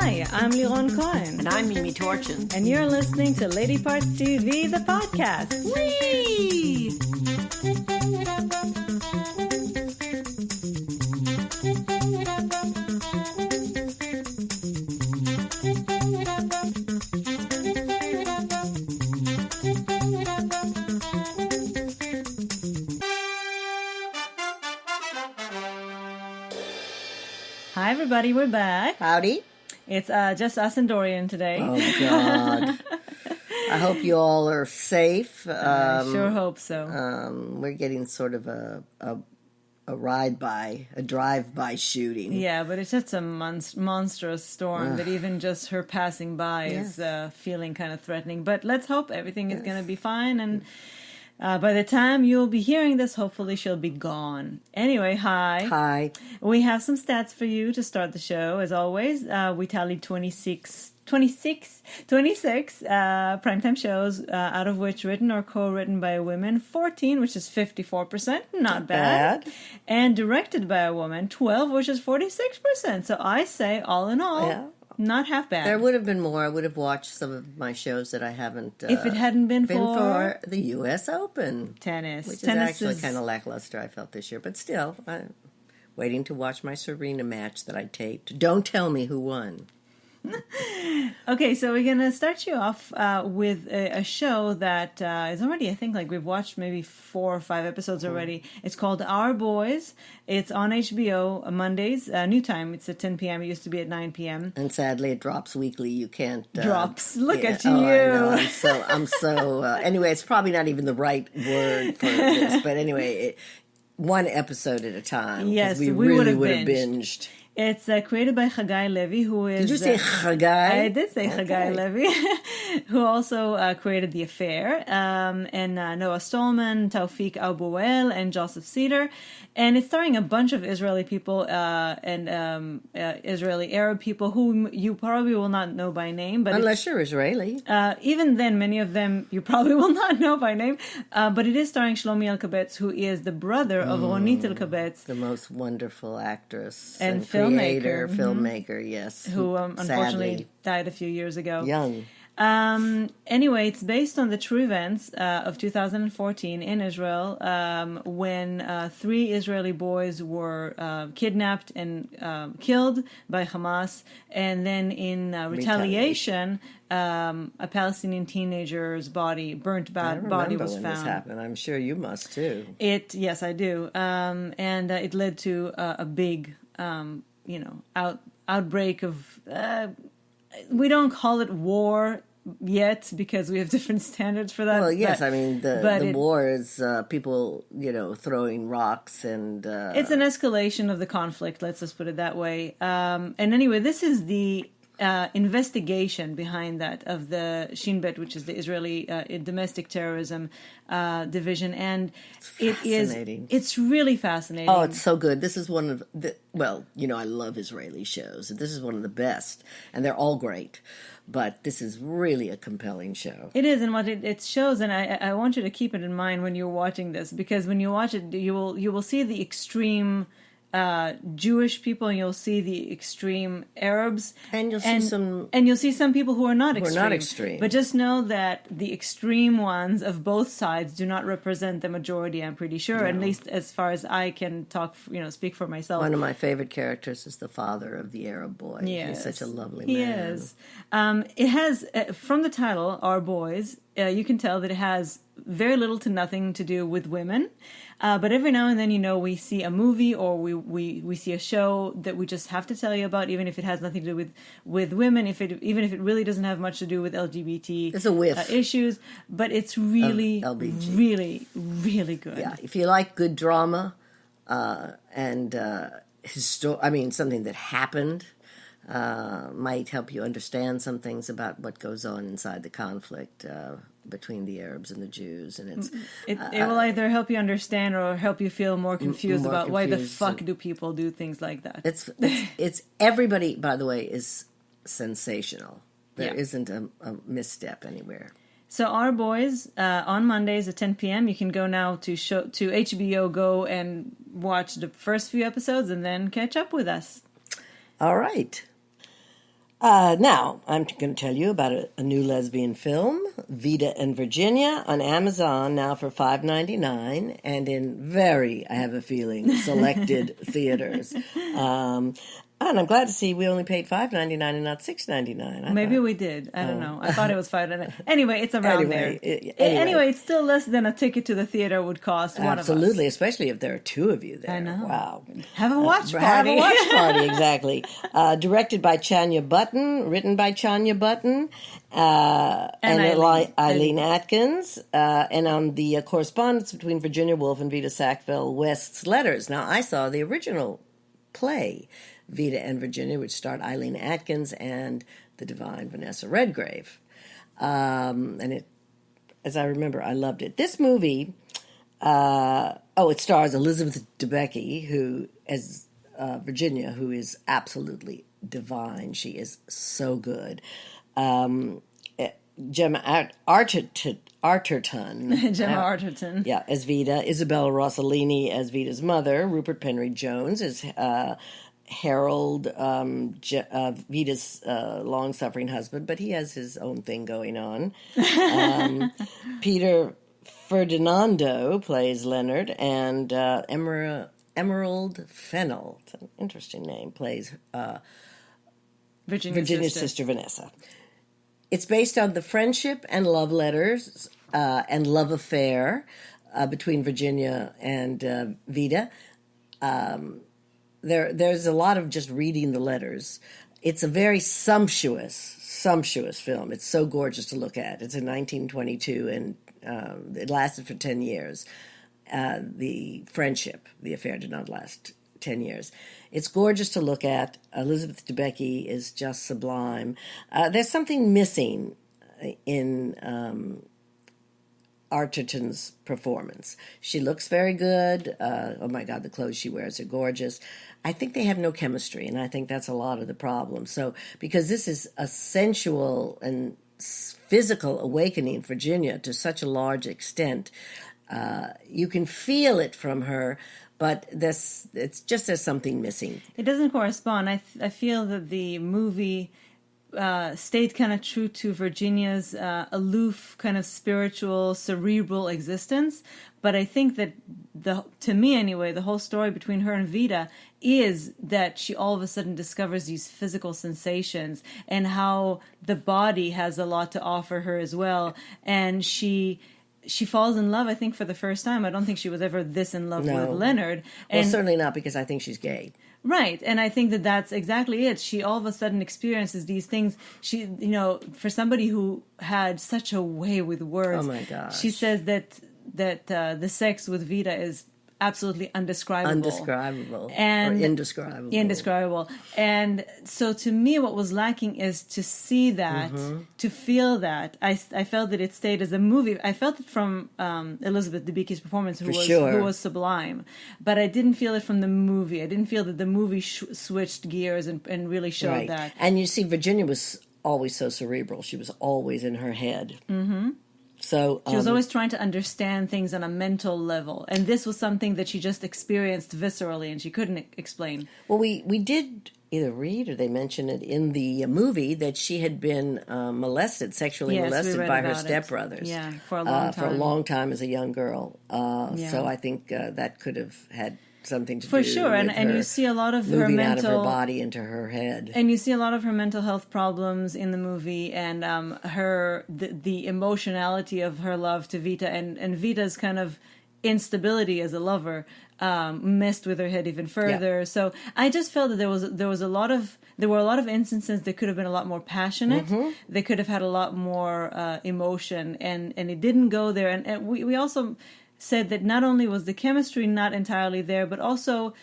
Hi, I'm Liron Cohen. And I'm Mimi Torchin. And you're listening to Lady Parts TV, the podcast. Whee! Hi, everybody. We're back. Howdy. It's just us and Dorian today. Oh, God. I hope you all are safe. I sure hope so. We're getting sort of a drive-by shooting. Yeah, but it's just a monstrous storm that even just her passing by is feeling kind of threatening. But let's hope everything is going to be fine. And by the time you'll be hearing this, hopefully she'll be gone. Anyway, hi. Hi. We have some stats for you to start the show. As always, we tallied 26 primetime shows, out of which written or co-written by women, 14, which is 54%, not bad. And directed by a woman, 12, which is 46%. So I say, all in all, not half bad. There would have been more. I would have watched some of my shows that I haven't... if it hadn't been for the U.S. Open. Tennis. Which is actually kind of lackluster, I felt, this year. But still, I'm waiting to watch my Serena match that I taped. Don't tell me who won. Okay, so we're going to start you off with a show that is already, I think, like we've watched maybe 4 or 5 episodes already. It's called Our Boys. It's on HBO Mondays, new time. It's at 10 p.m. It used to be at 9 p.m. And sadly, it drops weekly. You can't... drops. Look at you. Oh, I know. I'm so... anyway, it's probably not even the right word for this. But anyway, one episode at a time. Yes, we really would have binged. It's created by Chagai Levy, who is... Did you say Chagai? I did say Chagai Levy, who also created The Affair, and Noah Stolman, Taufik Abuel, and Joseph Cedar. And it's starring a bunch of Israeli people and Israeli Arab people whom you probably will not know by name. But unless you're Israeli. Even then, many of them you probably will not know by name. But it is starring Shlomi Elkabetz, who is the brother of Ronit Elkabetz. The most wonderful actress and filmmaker, yes. Who unfortunately died a few years ago. Young. Anyway, it's based on the true events of 2014 in Israel, when 3 Israeli boys were kidnapped and killed by Hamas, and then in retaliation, a Palestinian teenager's burnt body was found. This happened. I'm sure you must too. Yes, I do. And it led to a big, outbreak of. We don't call it war yet because we have different standards for that. Well, yes, I mean the war is people, throwing rocks and it's an escalation of the conflict. Let's just put it that way. And anyway, this is the investigation behind that of the Shin Bet, which is the Israeli domestic terrorism division, and it's really fascinating. Oh, it's so good. This is one of I love Israeli shows. This is one of the best, and they're all great. But this is really a compelling show. It is, and what it shows, and I want you to keep it in mind when you're watching this, because when you watch it, you will see the extreme Jewish people, and you'll see the extreme Arabs, and you'll see some people who are not extreme. But just know that the extreme ones of both sides do not represent the majority. I'm pretty sure, at least as far as I can speak for myself. One of my favorite characters is the father of the Arab boy. Yes. He's such a lovely man. He is. It has from the title, Our Boys. You can tell that it has very little to nothing to do with women. But every now and then, we see a movie or we see a show that we just have to tell you about, even if it has nothing to do with women, even if it really doesn't have much to do with LGBT it's a whiff. Issues. But it's really, really, really good. Yeah, if you like good drama and something that happened, might help you understand some things about what goes on inside the conflict between the Arabs and the Jews, and it will either help you understand or help you feel more confused about why the fuck do people do things like that. It's everybody, by the way, is sensational. There isn't a misstep anywhere. So Our Boys on Mondays at 10 p.m. You can go now to HBO Go and watch the first few episodes and then catch up with us. All right. Now, I'm going to tell you about a new lesbian film, Vita and Virginia, on Amazon now for $5.99 and in very, I have a feeling, selected theaters. And I'm glad to see we only paid $5.99 and not $6.99. Maybe we did. I don't know. I thought it was $5.99. Anyway, it's around there. Anyway, it's still less than a ticket to the theater would cost one of us. Absolutely, especially if there are two of you there. I know. Wow. Have a watch party. Have a watch party, exactly. Directed by Chanya Button, written by Chanya Button, and Eileen Atkins, and on the correspondence between Virginia Woolf and Vita Sackville West's letters. Now, I saw the original play, Vita and Virginia, which starred Eileen Atkins and the divine Vanessa Redgrave. And it, as I remember, I loved it. This movie, it stars Elizabeth Debicki, who, as Virginia, who is absolutely divine. She is so good. Gemma Arterton. Gemma Arterton. Yeah, as Vita. Isabella Rossellini as Vita's mother. Rupert Penry Jones as Harold, Vita's long-suffering husband, but he has his own thing going on. Peter Ferdinando plays Leonard, and Emerald Fennell, it's an interesting name, plays Virginia's sister Vanessa. It's based on the friendship and love letters and love affair between Virginia and Vita. There's a lot of just reading the letters. It's a very sumptuous film. It's so gorgeous to look at. It's in 1922, and it lasted for 10 years. The affair did not last 10 years. It's gorgeous to look at. Elizabeth Debicki is just sublime. There's something missing in Arterton's performance. She looks very good. Oh my God, the clothes she wears are gorgeous. I think they have no chemistry, and I think that's a lot of the problem. So, because this is a sensual and physical awakening, Virginia, to such a large extent, you can feel it from her, but there's something missing. It doesn't correspond. I feel that the movie stayed kind of true to Virginia's aloof, kind of spiritual, cerebral existence. But I think that, to me anyway, the whole story between her and Vita is that she all of a sudden discovers these physical sensations and how the body has a lot to offer her as well. And she falls in love, I think, for the first time. I don't think she was ever this in love with Leonard. Well, certainly not, because I think she's gay. Right, and I think that that's exactly it. She all of a sudden experiences these things. She, for somebody who had such a way with words, oh my gosh, she says that the sex with Vita is absolutely indescribable and indescribable. And so to me, what was lacking is to see that, to feel that. I felt that it stayed as a movie. I felt it from Elizabeth Debicki's performance, who was sublime, but I didn't feel it from the movie. I didn't feel that the movie switched gears and really showed that. And you see, Virginia was always so cerebral. She was always in her head. Mm-hmm. So she was always trying to understand things on a mental level, and this was something that she just experienced viscerally, and she couldn't explain. Well, we did either read or they mentioned it in the movie that she had been sexually molested by her stepbrothers. Yeah, for a long time. For a long time as a young girl. So I think that could have had something to do for sure, and you see a lot of her mental, out of her body into her head, and you see a lot of her mental health problems in the movie, and the emotionality of her love to Vita, and Vita's kind of instability as a lover messed with her head even further. Yeah. So I just felt that there were a lot of instances that could have been a lot more passionate. Mm-hmm. They could have had a lot more emotion, and it didn't go there. And we also said that not only was the chemistry not entirely there, but also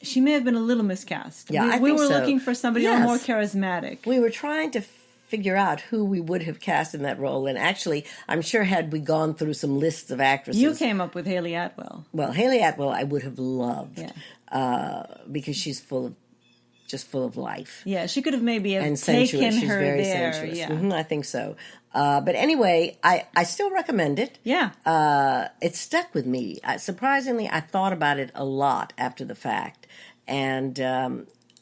she may have been a little miscast. Yeah, we were looking for somebody a little more charismatic. We were trying to figure out who we would have cast in that role, and actually, I'm sure had we gone through some lists of actresses, you came up with Haley Atwell. Well, Haley Atwell, I would have loved, because she's full of life. Yeah, she could have maybe taken She's her very there. Sensuous. Yeah. Mm-hmm, I think so. But anyway, I still recommend it. Yeah. It stuck with me. Surprisingly, I thought about it a lot after the fact. And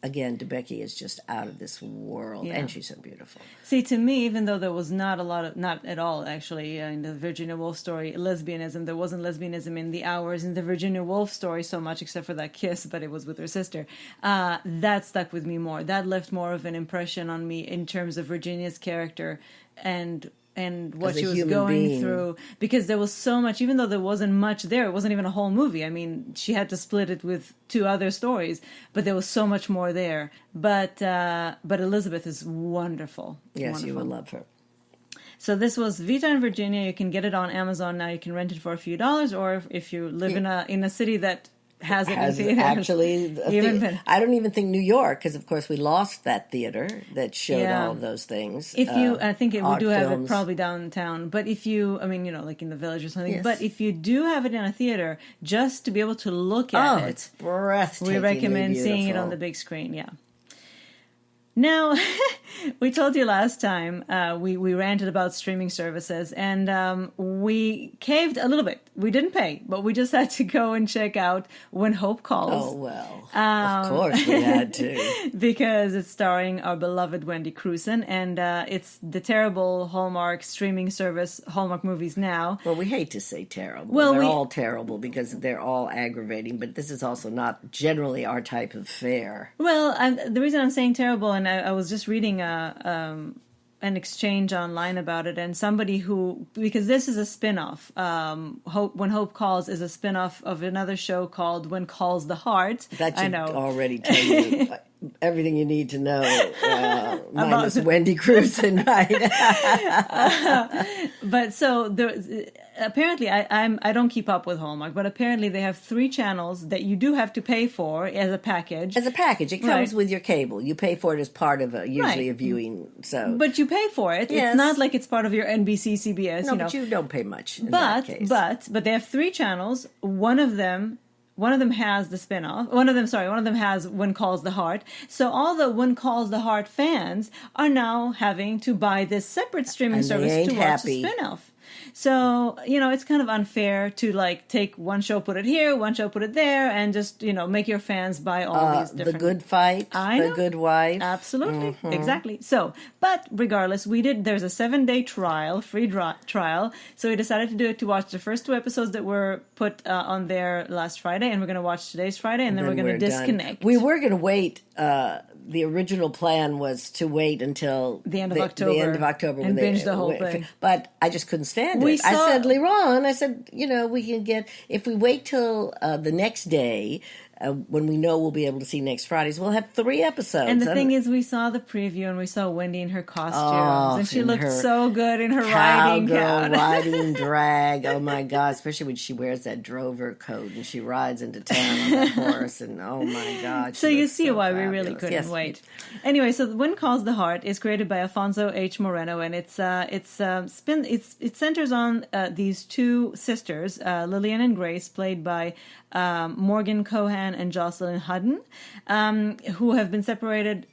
again, DeBecky is just out of this world, and she's so beautiful. See, to me, even though there was not at all, actually, in the Virginia Woolf story, lesbianism, there wasn't lesbianism in the Hours in the Virginia Woolf story so much, except for that kiss, but it was with her sister. That stuck with me more. That left more of an impression on me in terms of Virginia's character and what she was going through, because there was so much, even though there wasn't much there, it wasn't even a whole movie. I mean, she had to split it with 2 other stories, but there was so much more there. But Elizabeth is wonderful. Yes, wonderful. you will love her. So this was Vita and Virginia. You can get it on Amazon now. You can rent it for a few dollars, or if you live in a city that has it in theaters. Actually, I don't even think New York, because of course we lost that theater that showed all of those things. If you, I think we do have it probably downtown, but if you, I mean, like in the Village or something, but if you do have it in a theater, just to be able to look at it, it's breathtakingly we recommend beautiful. seeing it on the big screen. Yeah. Now, we told you last time, we ranted about streaming services, and we caved a little bit. We didn't pay, but we just had to go and check out When Hope Calls. Oh, well, of course we had to. Because it's starring our beloved Wendy Crewson, and it's the terrible Hallmark streaming service, Hallmark Movies Now. Well, we hate to say terrible. Well, they're all terrible because they're all aggravating, but this is also not generally our type of fare. Well, the reason I'm saying terrible, and I was just reading an exchange online about it, and somebody because this is a spin-off. When Hope Calls is a spin-off of another show called When Calls the Heart. That should already tell you everything you need to know, minus Wendy Crewson, right? But so apparently, I don't keep up with Hallmark, but apparently they have 3 channels that you do have to pay for as a package. As a package, it comes with your cable. You pay for it as part of usually a viewing. So, but you pay for it. Yes. It's not like it's part of your NBC, CBS. No, but you don't pay much in that case. But they have 3 channels. One of them has the spinoff. One of them has When Calls the Heart. So all the When Calls the Heart fans are now having to buy this separate streaming service to watch the spinoff. So, it's kind of unfair to take one show, put it here, one show, put it there, and just, make your fans buy all these different... The Good Fight, The Good Wife. Absolutely. Mm-hmm. Exactly. So, but regardless, there's a 7-day trial, free trial. So we decided to watch the first 2 episodes that were put on there last Friday, and we're going to watch today's Friday, and then we're going to disconnect. We were going to wait. The original plan was to wait until the end of October and binge the whole thing. But I just couldn't stand it. I said, Liron, we can get, if we wait till the next day, when we know we'll be able to see next Fridays, we'll have 3 episodes. And the thing is, we saw the preview and we saw Wendy in her costumes, and she looked so good in her riding drag. Oh my God! Especially when she wears that drover coat and she rides into town on that horse, and oh my God! So you see why we really couldn't wait. Anyway, so When Calls the Heart is created by Alfonso H. Moreno, and it centers on these 2 sisters, Lillian and Grace, played by Morgan Cohan and Jocelyn Hudden, who had been separated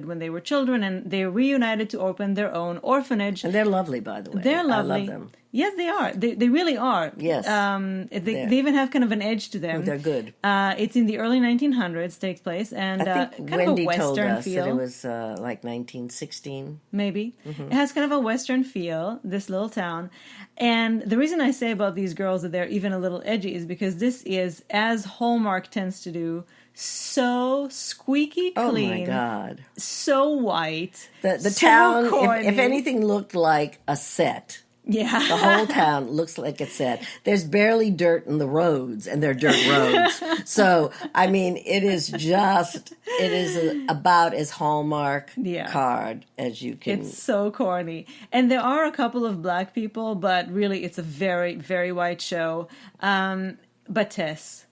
when they were children, and they reunited to open their own orphanage. And they're lovely, by the way. They're lovely. I love them. Yes, they are. They really are. Yes. They even have kind of an edge to them. They're good. It's in the early 1900s, takes place, and I think kind Wendy of a Western told us feel. that it was like 1916. Maybe. Mm-hmm. It has kind of a Western feel, this little town. And the reason I say about these girls that they're even a little edgy is because this is, as Hallmark tends to do, so squeaky clean. Oh my God. So white. The so town, corny. if anything looked like a set. Yeah. The whole town looks like a set. There's barely dirt in the roads, and they're dirt roads. So, I mean, it is about as Hallmark card as you can. It's so corny. And there are a couple of black people, but really it's a very, very white show. But Tess.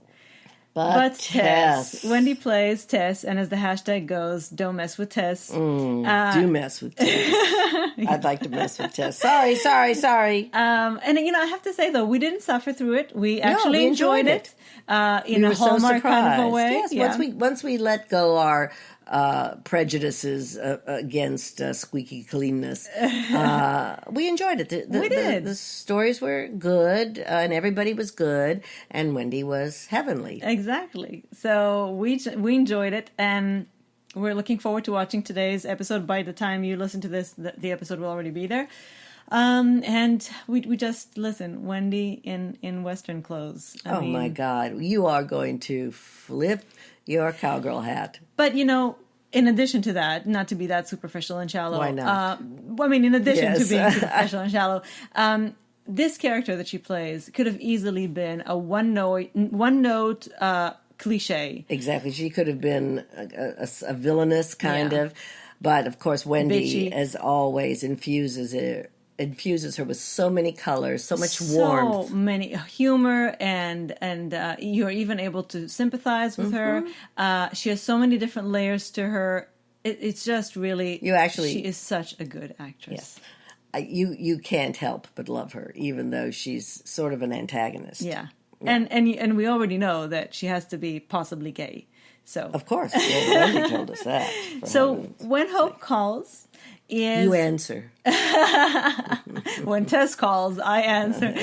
But Tess. Wendy plays Tess, and as the hashtag goes, don't mess with Tess. Do mess with Tess. I'd like to mess with Tess. Sorry. And, I have to say, though, we didn't suffer through it. We actually enjoyed it. In a Hallmark kind of a way. Yes, once we let go our prejudices against squeaky cleanness. We enjoyed it. We did. The stories were good, and everybody was good, and Wendy was heavenly. Exactly. So we enjoyed it, and we're looking forward to watching today's episode. By the time you listen to this, the episode will already be there. And we just listen, Wendy in Western clothes. I mean, my God, you are going to flip your cowgirl hat. But in addition to that, not to be that superficial and shallow. Why not? In addition to being superficial and shallow, this character that she plays could have easily been a one note cliche. Exactly, she could have been a villainous kind of, but of course Wendy, as always, infuses her with so many colors, so much warmth, so many humor, and you're even able to sympathize with her. She has so many different layers to her. It's just really, she is such a good actress. Yes, you can't help but love her, even though she's sort of an antagonist. Yeah. And we already know that she has to be possibly gay. So of course, Wendy told us that. So when Hope calls. You answer. When Tess calls, I answer.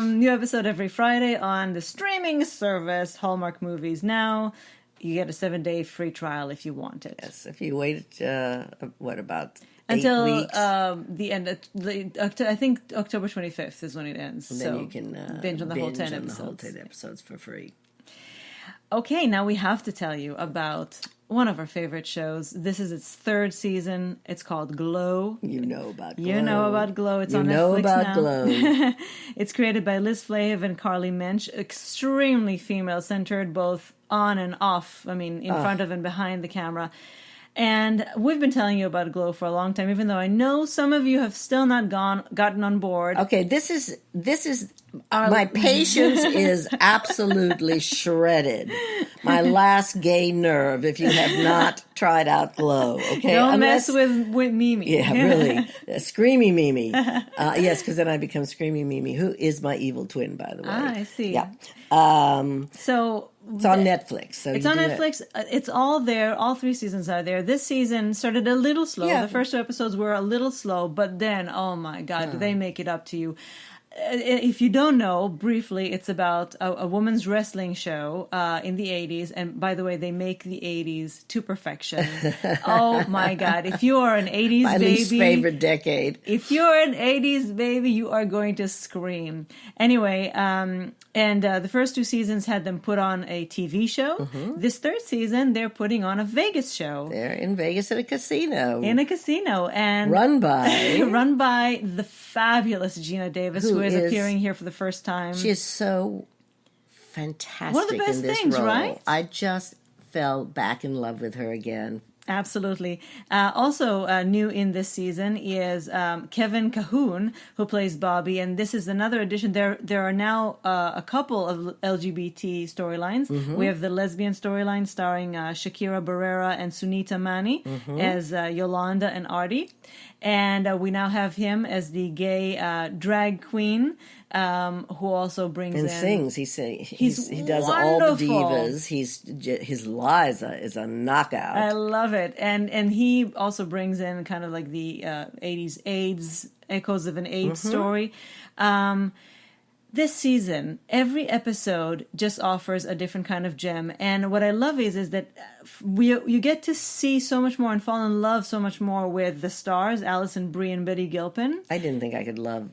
New episode every Friday on the streaming service Hallmark Movies Now. You get a 7-day free trial if you want it. Yes, if you wait, about 8 until weeks? The end of I think October 25th is when it ends. And so then you can binge on the whole 10 episodes. episodes. The whole 10 episodes for free. Okay, now we have to tell you about one of our favorite shows. This is its 3rd season. It's called Glow. You know about Glow. You know about Glow. It's on Netflix now. Glow. It's created by Liz Flav and Carly Mensch. Extremely female-centered, both on and off. I mean, in front of and behind the camera. And we've been telling you about Glow for a long time, even though I know some of you have still not gotten on board. Okay, this is my patience is absolutely shredded. My last gay nerve. If you have not tried out Glow, okay, don't mess with Mimi. Yeah, really, Screamy Mimi. Yes, because then I become Screamy Mimi, who is my evil twin, by the way. I see. Yeah. So it's on Netflix. So it's on Netflix. It's all there. All 3 seasons are there. This season started a little slow. Yeah. The first 2 episodes were a little slow, but then, oh my God, do they make it up to you. If you don't know, briefly, it's about a woman's wrestling show in the 80s. And by the way, they make the 80s to perfection. Oh my God. If you are an 80s my baby. least favorite decade. If you're an 80s baby, you are going to scream. Anyway, the first 2 seasons had them put on a TV show. Mm-hmm. This 3rd season, they're putting on a Vegas show. They're in Vegas at a casino. And run by the fabulous Gina Davis, who is appearing here for the first time. She is so fantastic. One of the best in this things, role. right? I just fell back in love with her again. Absolutely. Also new in this season is Kevin Cahoon, who plays Bobby, and this is another addition. There are now a couple of LGBT storylines. Mm-hmm. We have the lesbian storyline starring Shakira Barrera and Sunita Mani as Yolanda and Artie, and we now have him as the gay drag queen. Who also brings and in sings. He does all the divas. His Liza is a knockout. I love it, and he also brings in kind of like the 80s AIDS, echoes of an AIDS story. This season, every episode just offers a different kind of gem, and what I love is that you get to see so much more and fall in love so much more with the stars, Alison Brie and Betty Gilpin. I didn't think I could love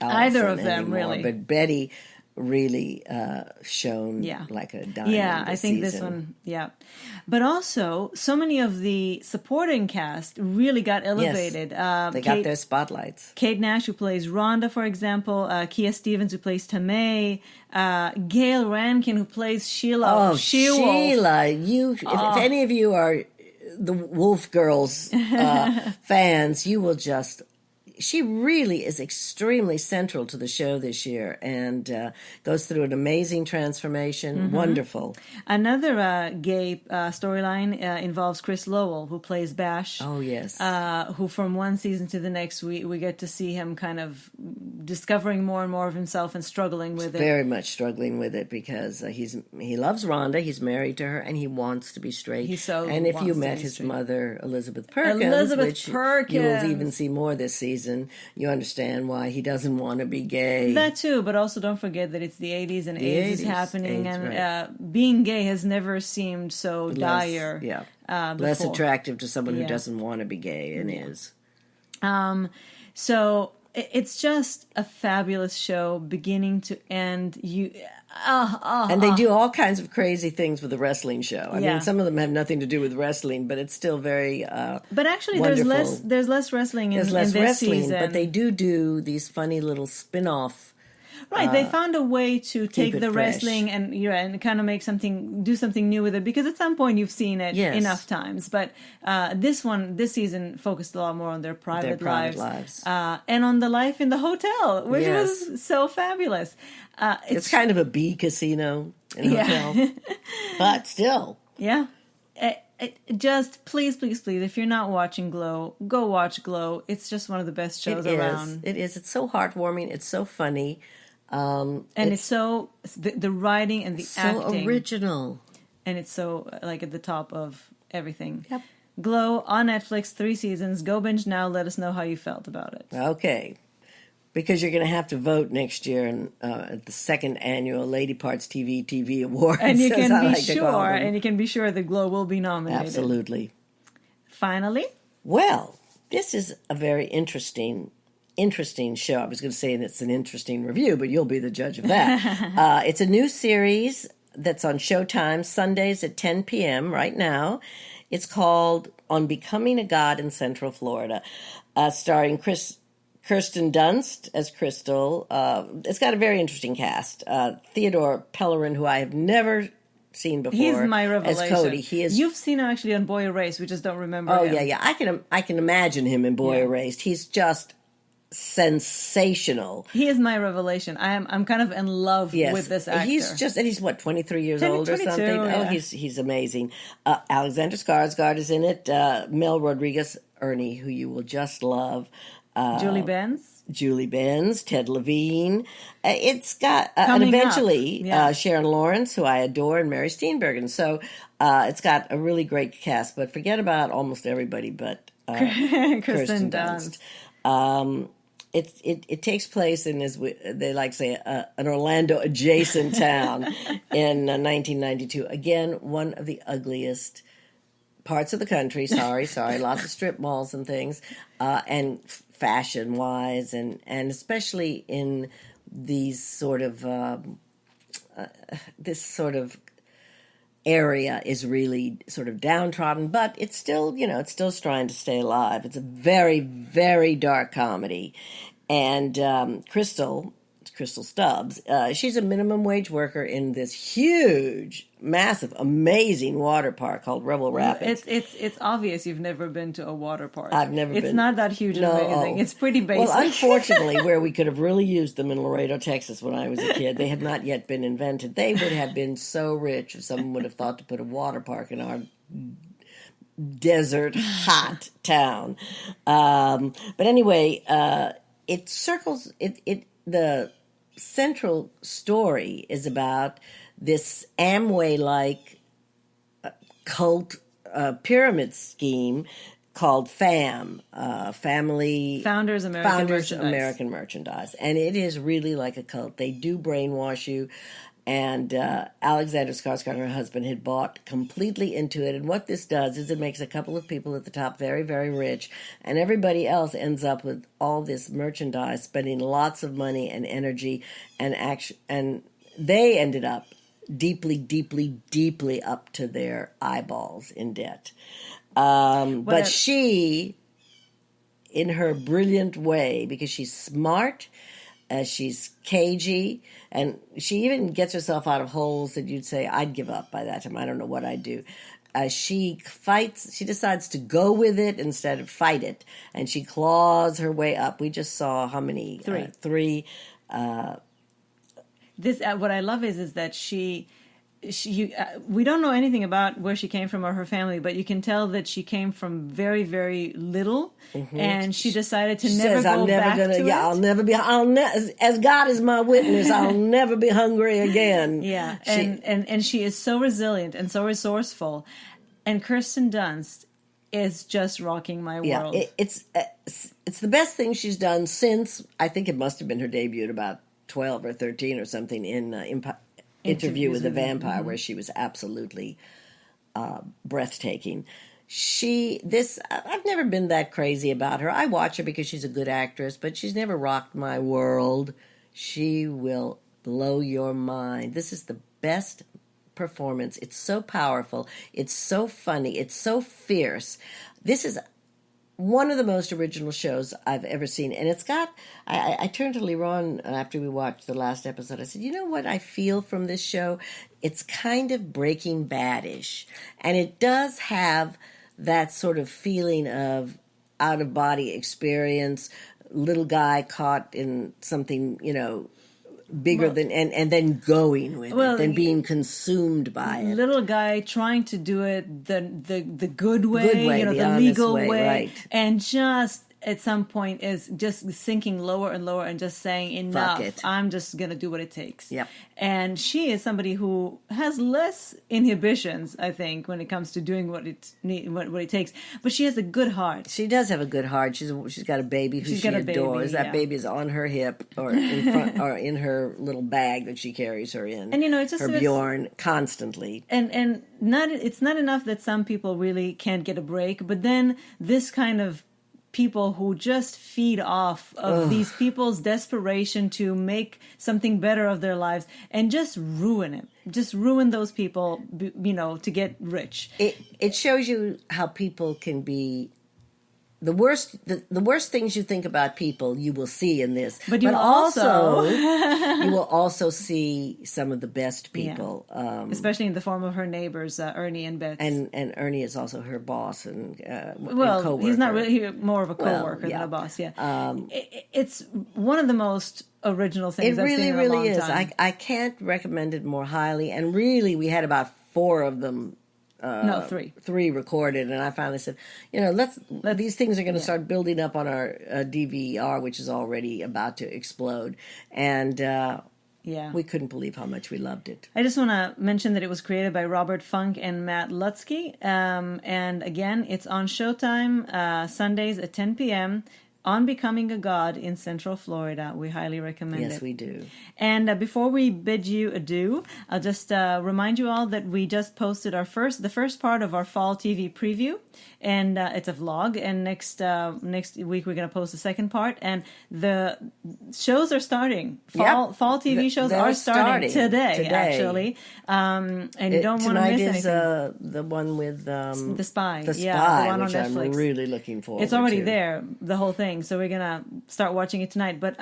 either of them anymore, really, but Betty really shone like a diamond. Yeah, I think this one. Yeah, but also so many of the supporting cast really got elevated. Yes, they got their spotlights. Kate Nash, who plays Rhonda, for example. Kia Stevens, who plays Tamay. Gail Rankin, who plays Sheila. Oh, Sheila! If any of you are the Wolf Girls fans, you will just. she really is extremely central to the show this year, and goes through an amazing transformation. Wonderful. Another gay storyline involves Chris Lowell, who plays Bash. Oh, yes. Who from one season to the next, we get to see him kind of discovering more and more of himself and struggling with it. Very much struggling with it because he loves Rhonda, he's married to her, and he wants to be straight. And if you met his mother, Elizabeth Perkins, which you will even see more this season, you understand why he doesn't want to be gay. That too, but also don't forget that it's the 80s and AIDS is happening, AIDS, and right. Being gay has never seemed so dire. Less attractive to someone who doesn't want to be gay and is. So it's just a fabulous show, beginning to end. And they do all kinds of crazy things with the wrestling show. I mean, some of them have nothing to do with wrestling, but it's still very But actually, wonderful. there's less wrestling in this season. But they do these funny little spin-off. Right, they found a way to take the fresh. wrestling and kind of do something new with it, because at some point you've seen it enough times. But this season focused a lot more on their private lives. And on the life in the hotel, which was so fabulous. It's kind of a B casino in a hotel, but still. Yeah. Just please, if you're not watching Glow, go watch Glow. It's just one of the best shows around. It is. It's so heartwarming. It's so funny. And it's so the writing and the acting, so original, and it's so like at the top of everything. Yep. Glow on Netflix, 3 seasons. Go binge now. Let us know how you felt about it. Okay, because you're going to have to vote next year at the second annual Lady Parts TV Awards, and you can be sure that Glow will be nominated. Absolutely. Finally, well, this is a very interesting show. I was going to say it's an interesting review, but you'll be the judge of that. It's a new series that's on Showtime Sundays at 10 p.m. right now. It's called On Becoming a God in Central Florida, starring Kirsten Dunst as Crystal. It's got a very interesting cast. Theodore Pellerin, who I have never seen before. He's my revelation. As Cody. You've seen him actually on Boy Erased. We just don't remember him. Yeah. I can imagine him in Boy Erased. He's just sensational. He is my revelation. I'm kind of in love with this actor. He's what, 23 years old or something? Yeah. Oh, he's amazing. Alexander Skarsgård is in it. Mel Rodriguez Ernie, who you will just love. Julie Benz, Ted Levine. It's got and eventually Sharon Lawrence, who I adore, and Mary Steenburgen. So it's got a really great cast. But forget about almost everybody but Kirsten Dunst. It takes place in, as they like to say, an Orlando adjacent town in 1992. Again, one of the ugliest parts of the country. Sorry, lots of strip malls and things, and fashion wise, and especially in these sort of this sort of area is really sort of downtrodden, but it's still, it's still trying to stay alive. It's a very, very dark comedy. And Crystal Stubbs, she's a minimum wage worker in this huge, massive, amazing water park called Rebel Rapids. It's obvious you've never been to a water park. I've never been. It's not that huge and amazing. It's pretty basic. Well, unfortunately, where we could have really used them in Laredo, Texas when I was a kid, they had not yet been invented. They would have been so rich if someone would have thought to put a water park in our desert, hot town. But anyway, it circles, the central story is about this Amway-like cult pyramid scheme called FAM, Founders American Merchandise. And it is really like a cult. They do brainwash you. And Alexander Skarsgård, her husband, had bought completely into it. And what this does is it makes a couple of people at the top very, very rich. And everybody else ends up with all this merchandise, spending lots of money and energy. And they ended up deeply, deeply, deeply up to their eyeballs in debt. But she, in her brilliant way, because she's smart, she's cagey, and she even gets herself out of holes that you'd say, I'd give up by that time. I don't know what I'd do. she fights. She decides to go with it instead of fight it, and she claws her way up. We just saw how many? Three. This what I love is that we don't know anything about where she came from or her family, but you can tell that she came from very, very little, and she decided to never go back to it. I'll never be. As God is my witness, I'll never be hungry again. Yeah, and she is so resilient and so resourceful, and Kirsten Dunst is just rocking my world. It's the best thing she's done since, I think it must have been her debut at about 12 or 13 or something in Interview with a Vampire, where she was absolutely breathtaking. I've never been that crazy about her. I watch her because she's a good actress, but she's never rocked my world. She will blow your mind. This is the best performance. It's so powerful. It's so funny. It's so fierce. This is one of the most original shows I've ever seen. And it's got, I turned to Liron after we watched the last episode. I said, you know what I feel from this show? It's kind of Breaking Bad-ish. And it does have that sort of feeling of out-of-body experience, little guy caught in something, bigger than and then going with it, then being consumed by it. Little guy trying to do it the good way, the legal way, right. And just at some point is just sinking lower and lower and just saying enough. Fuck it. I'm just gonna do what it takes. Yep. And she is somebody who has less inhibitions, I think, when it comes to doing what it takes. But she has a good heart. She does have a good heart. She's got a baby who she adores. That baby is on her hip or in front or in her little bag that she carries her in. And it's just her Bjorn constantly. And it's not enough that some people really can't get a break, but then this kind of people who just feed off of these people's desperation to make something better of their lives and just ruin it. Just ruin those people, to get rich. It shows you how people can be the worst things you think about people you will see in this. But you also you will also see some of the best people. Yeah. Especially in the form of her neighbors, Ernie and Beth. And Ernie is also her boss and coworker. He's not really more of a coworker than a boss. Yeah, it's one of the most original things I've seen in a long time. I can't recommend it more highly. And really, we had about 4 of them. Three. 3 recorded, and I finally said, let's these things are going to start building up on our DVR, which is already about to explode, and we couldn't believe how much we loved it. I just want to mention that it was created by Robert Funk and Matt Lutsky, and again, it's on Showtime Sundays at 10 p.m. on Becoming a God in Central Florida. We highly recommend it. Yes, we do. And before we bid you adieu, I'll just remind you all that we just posted the first part of our fall TV preview, and it's a vlog. And next week we're going to post the second part. And the shows are starting. Fall TV shows are starting today, actually. And you don't want to miss anything. Tonight is the one with The Spy. The Spy, the one which on Netflix. I'm really looking forward to. It's already there, the whole thing. So we're gonna start watching it tonight. But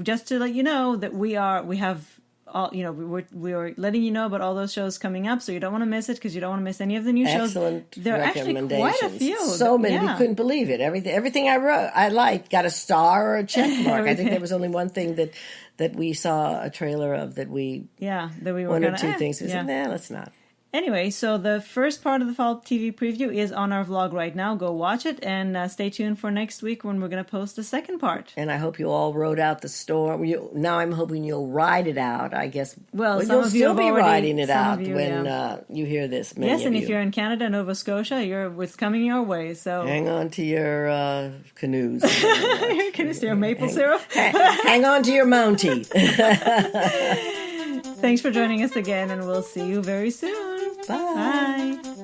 just to let you know that we have all, we are letting you know about all those shows coming up, so you don't want to miss it because you don't want to miss any of the new shows. Excellent There are actually quite a few. So many, we couldn't believe it. Everything I liked got a star or a check mark. I think there was only one thing that we saw a trailer of that we were one or two things. We said, let's not. Anyway, so the first part of the fall TV preview is on our vlog right now. Go watch it and stay tuned for next week when we're going to post the second part. And I hope you all rode out the storm. Now I'm hoping you'll ride it out, I guess. Well, some you'll of still you be riding it out you, when you hear this. Yes, and if you're in Canada, Nova Scotia, it's coming your way. So hang on to your canoes. Your canoes, your maple syrup. Hang on to your Mountie. Thanks for joining us again, and we'll see you very soon. Bye. Bye.